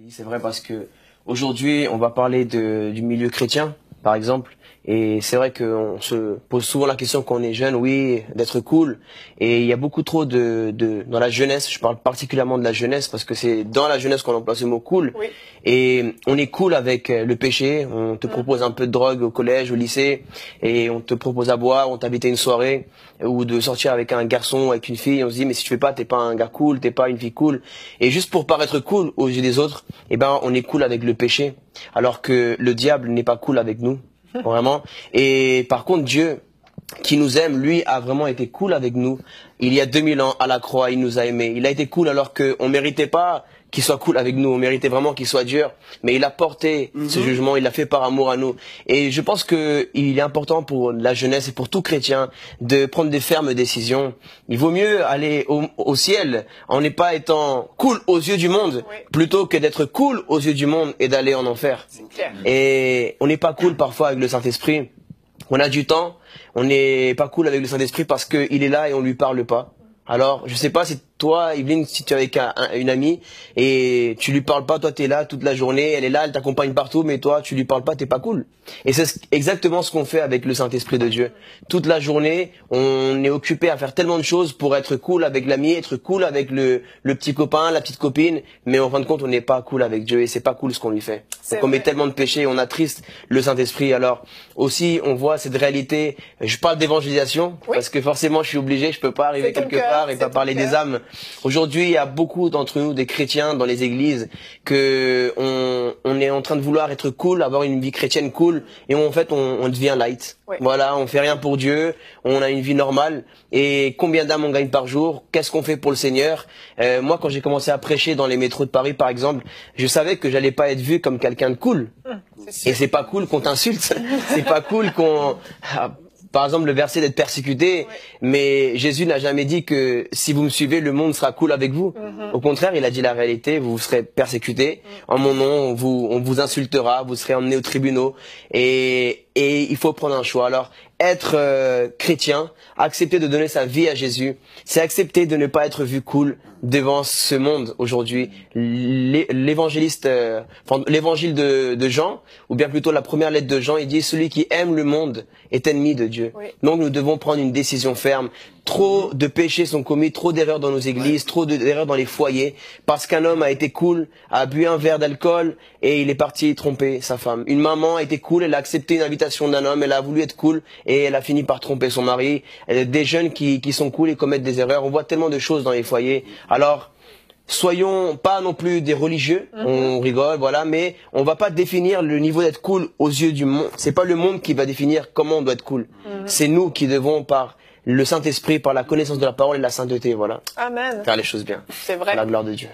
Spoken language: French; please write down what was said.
C'est vrai parce que aujourd'hui, on va parler du milieu chrétien, par exemple. Et c'est vrai qu'on se pose souvent la question quand on est jeune, oui, d'être cool. Et il y a beaucoup trop dans la jeunesse, je parle particulièrement de la jeunesse parce que c'est dans la jeunesse qu'on emploie ce mot cool. Oui. Et on est cool avec le péché. On te propose un peu de drogue au collège, au lycée, et on te propose à boire, on t'invite à une soirée, ou de sortir avec un garçon, avec une fille. On se dit, mais si tu fais pas, t'es pas un gars cool, t'es pas une fille cool. Et juste pour paraître cool aux yeux des autres, eh ben, on est cool avec le péché. Alors que le diable n'est pas cool avec nous. Vraiment. Et par contre, Dieu, qui nous aime, lui, a vraiment été cool avec nous. Il y a 2000 ans, à la croix, il nous a aimés. Il a été cool alors qu'on méritait pas qu'il soit cool avec nous. On méritait vraiment qu'il soit dur. Mais il a porté ce jugement, il l'a fait par amour à nous. Et je pense qu'il est important pour la jeunesse et pour tout chrétien de prendre des fermes décisions. Il vaut mieux aller au ciel en n'est pas étant cool aux yeux du monde, plutôt que d'être cool aux yeux du monde et d'aller en enfer. C'est clair. Et on n'est pas cool parfois avec le Saint-Esprit. On a du temps, on n'est pas cool avec le Saint-Esprit parce qu'il est là et on lui parle pas. Alors, je sais pas si toi, Yveline, si tu es avec une amie et tu lui parles pas, toi t'es là toute la journée, elle est là, elle t'accompagne partout, mais toi tu lui parles pas, t'es pas cool. Et c'est exactement ce qu'on fait avec le Saint-Esprit de Dieu. Toute la journée, on est occupé à faire tellement de choses pour être cool avec l'ami, être cool avec le petit copain, la petite copine, mais en fin de compte, on n'est pas cool avec Dieu et c'est pas cool ce qu'on lui fait. Donc on met tellement de péchés, on attriste le Saint-Esprit. Alors aussi, on voit cette réalité. Je parle d'évangélisation parce que forcément, je suis obligé, je peux pas arriver quelque part et pas parler des âmes. Aujourd'hui, il y a beaucoup d'entre nous, des chrétiens dans les églises, que on est en train de vouloir être cool, avoir une vie chrétienne cool, et en fait, on devient light. Voilà, on fait rien pour Dieu, on a une vie normale. Et combien d'âmes on gagne par jour? Qu'est-ce qu'on fait pour le Seigneur? Moi, quand j'ai commencé à prêcher dans les métros de Paris, par exemple, je savais que j'allais pas être vu comme quelqu'un de cool. Et c'est pas cool qu'on t'insulte. C'est pas cool qu'on... Par exemple, le verset d'être persécuté, mais Jésus n'a jamais dit que si vous me suivez, le monde sera cool avec vous. Au contraire, il a dit la réalité, vous serez persécutés. En mon nom, on vous insultera, vous serez emmenés aux tribunaux. Et il faut prendre un choix. Alors, être chrétien, accepter de donner sa vie à Jésus, c'est accepter de ne pas être vu cool devant ce monde aujourd'hui. L'évangile de Jean, ou bien plutôt la première lettre de Jean, il dit « Celui qui aime le monde est ennemi de Dieu ». Donc nous devons prendre une décision ferme. Trop de péchés sont commis, trop d'erreurs dans nos églises, trop d'erreurs dans les foyers, parce qu'un homme a été cool, a bu un verre d'alcool et il est parti tromper sa femme. Une maman a été cool, elle a accepté une invitation d'un homme, elle a voulu être cool et elle a fini par tromper son mari. Des jeunes qui sont cool et commettent des erreurs, on voit tellement de choses dans les foyers. Alors, soyons pas non plus des religieux, on rigole, voilà, mais on va pas définir le niveau d'être cool aux yeux du monde. C'est pas le monde qui va définir comment on doit être cool. C'est nous qui devons, par le Saint-Esprit, par la connaissance de la parole et la sainteté, voilà. Amen. Faire les choses bien. C'est vrai. À la gloire de Dieu.